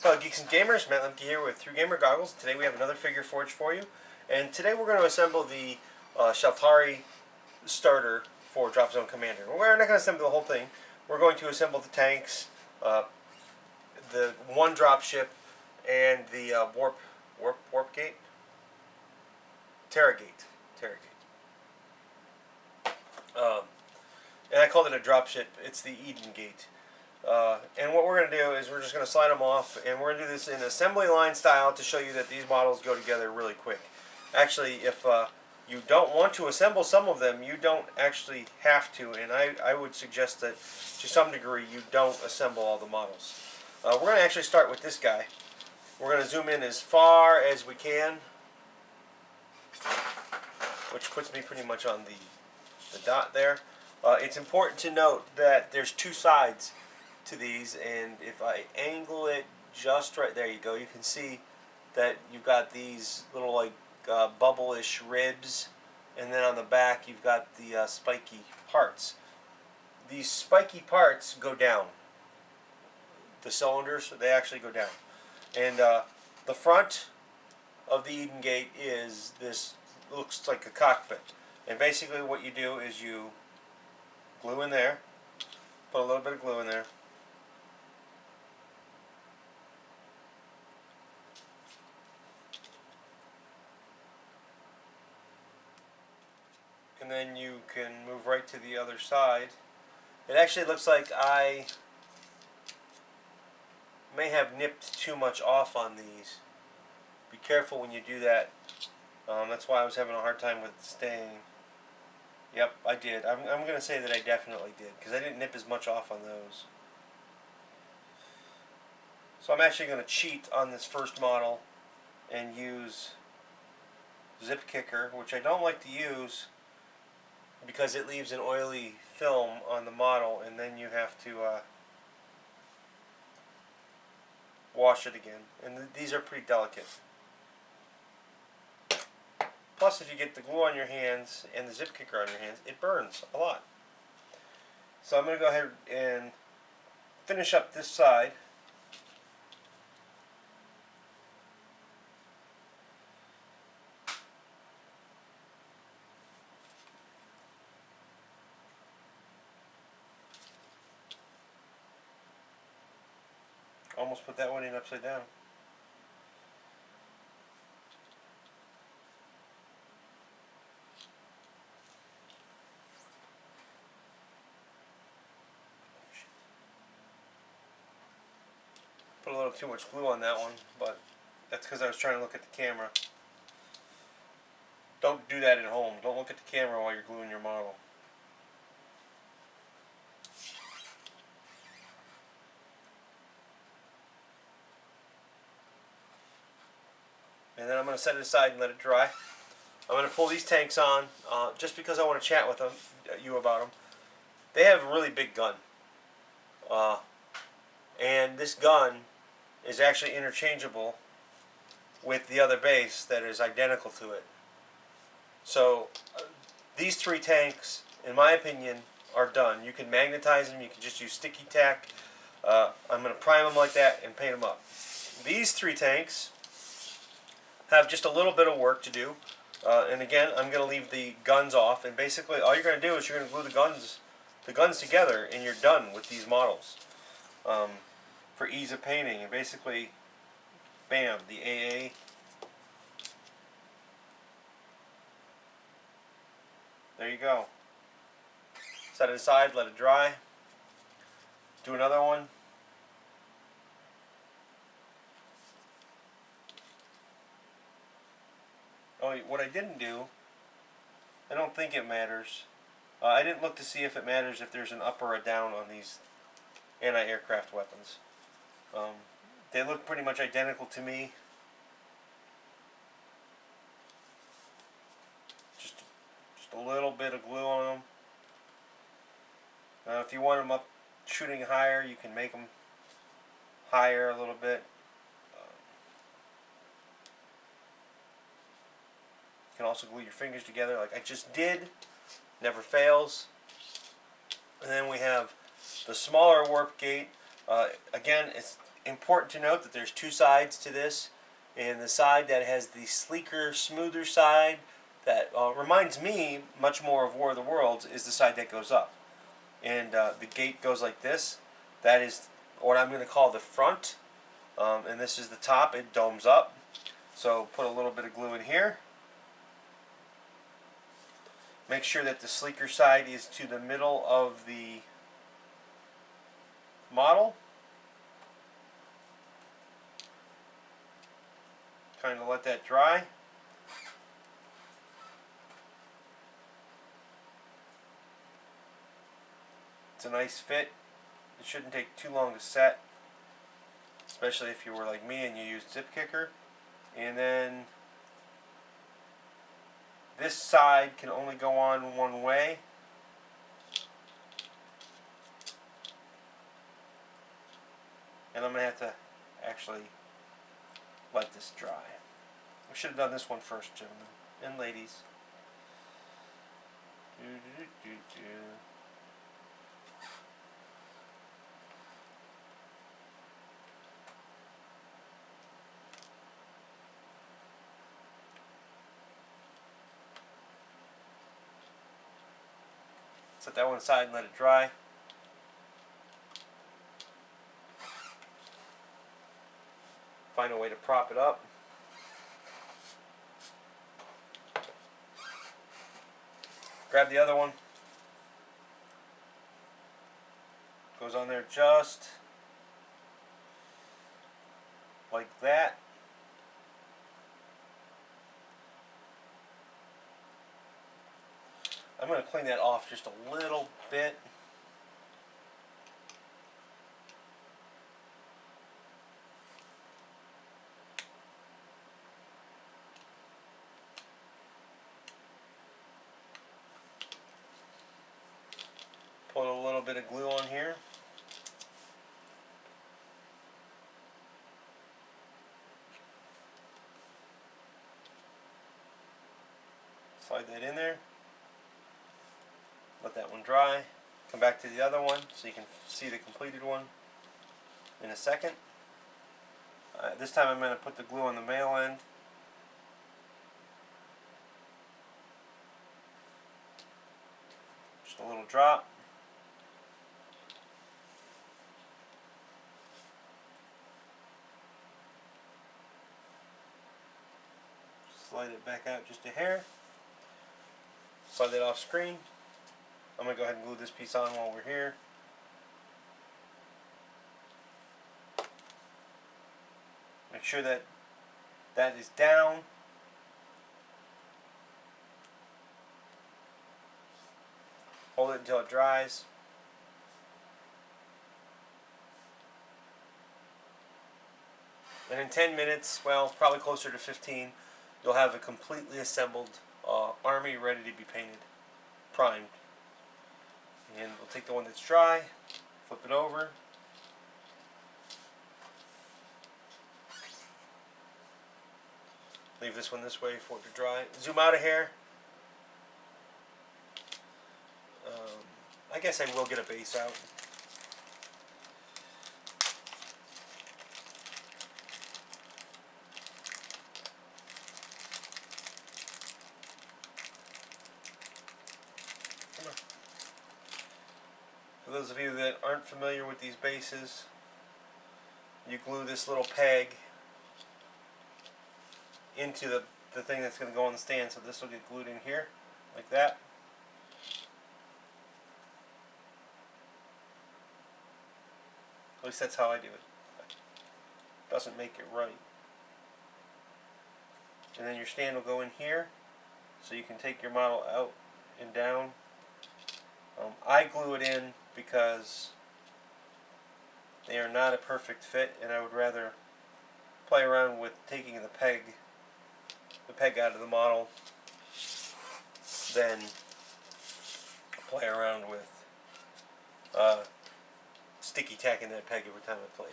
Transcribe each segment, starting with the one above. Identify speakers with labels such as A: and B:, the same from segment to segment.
A: Hello Geeks and Gamers, Matt Lemke here with Through Gamer Goggles. Today we have another figure forge for you. And today we're going to assemble the Shaltari Starter for Dropzone Commander. We're not going to assemble the whole thing. We're going to assemble the tanks, the one drop ship, and the warp gate? Terra gate. And I called it a drop ship. It's the Eden gate. And what we're going to do is we're just going to slide them off, and we're going to do this in assembly line style to show you that these models go together really quick. Actually, if you don't want to assemble some of them, you don't actually have to, and I would suggest that to some degree you don't assemble all the models. We're going to actually start with this guy. We're going to zoom in as far as we can, which puts me pretty much on the dot there. It's important to note that there's two sides to these, and if I angle it just right, there you go, you can see that you've got these little like bubble-ish ribs, and then on the back you've got the spiky parts. These spiky parts go down. The cylinders, they actually go down. And the front of the Eden Gate is this, looks like a cockpit. And basically what you do is you glue in there, put a little bit of glue in there, and then you can move right to the other side. It actually looks like I may have nipped too much off on these. Be careful when you do that. That's why I was having a hard time with staying. Yep, I did. I'm going to say that I definitely did, because I didn't nip as much off on those. So I'm actually going to cheat on this first model and use Zip Kicker, which I don't like to use because it leaves an oily film on the model, and then you have to wash it again. And these are pretty delicate. Plus, if you get the glue on your hands and the Zip Kicker on your hands, it burns a lot. So I'm going to go ahead and finish up this side. Almost put that one in upside down. Put a little too much glue on that one, but that's because I was trying to look at the camera. Don't do that at home. Don't look at the camera while you're gluing your model. And then I'm going to set it aside and let it dry. I'm going to pull these tanks on just because I want to chat with you about them. They have a really big gun. And this gun is actually interchangeable with the other base that is identical to it. So these three tanks, in my opinion, are done. You can magnetize them. You can just use sticky tack. I'm going to prime them like that and paint them up. These three tanks have just a little bit of work to do. And again, I'm going to leave the guns off. And basically, all you're going to do is you're going to glue the guns together, and you're done with these models. For ease of painting, and basically, bam, the AA. There you go. Set it aside, let it dry. Do another one. Oh, what I didn't do, I don't think it matters. I didn't look to see if it matters if there's an up or a down on these anti-aircraft weapons. They look pretty much identical to me. Just a little bit of glue on them. If you want them up shooting higher, you can make them higher a little bit. You can also glue your fingers together like I just did. Never fails. And then we have the smaller warp gate. Again, important to note that there's two sides to this, and the side that has the sleeker, smoother side that reminds me much more of War of the Worlds is the side that goes up. And the gate goes like this. That is what I'm going to call the front. And this is the top. It domes up. So put a little bit of glue in here. Make sure that the sleeker side is to the middle of the model. Kind of let that dry. It's a nice fit. It shouldn't take too long to set, especially if you were like me and you used zip kicker. And then this side can only go on one way. And I'm going to have to actually let this dry. I should have done this one first, gentlemen and ladies. Set that one aside and let it dry. Find a way to prop it up. Grab the other one. Goes on there just like that. I'm going to clean that off just a little bit. Put a little bit of glue on here. Slide that in there. Let that one dry. Come back to the other one so you can see the completed one in a second. This time I'm going to put the glue on the male end. Just a little drop. Slide it back out just a hair. Slide that off screen. I'm going to go ahead and glue this piece on while we're here. Make sure that that is down. Hold it until it dries. And in 10 minutes, well, probably closer to 15, you'll have a completely assembled army ready to be painted, primed. And we'll take the one that's dry, flip it over. Leave this one this way for it to dry. Zoom out of here. I guess I will get a base out. For those of you that aren't familiar with these bases, you glue this little peg into the thing that's going to go on the stand, so this will get glued in here, like that. At least that's how I do it. Doesn't make it right. And then your stand will go in here, so you can take your model out and down. I glue it in because they are not a perfect fit, and I would rather play around with taking the peg out of the model than play around with sticky tacking that peg every time I play.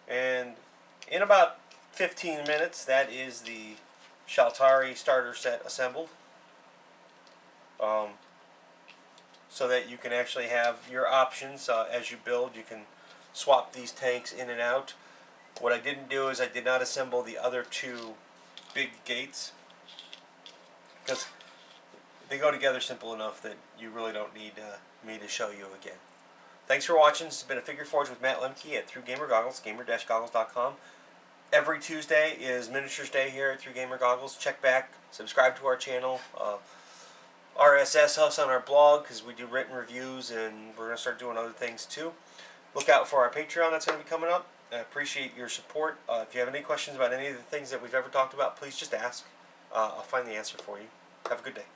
A: And in about 15 minutes, that is the Shaltari Starter set assembled. so that you can actually have your options as you build. You can swap these tanks in and out. What I didn't do is I did not assemble the other two big gates because they go together simple enough that you really don't need me to show you again. Thanks for watching. This has been a Figure Forge with Matt Lemke at Through Gamer Goggles, gamer-goggles.com. Every Tuesday is Miniatures Day here at Through Gamer Goggles. Check back, subscribe to our channel, RSS us on our blog because we do written reviews, and we're going to start doing other things too. Look out for our Patreon that's going to be coming up. I appreciate your support. If you have any questions about any of the things that we've ever talked about, please just ask. I'll find the answer for you. Have a good day.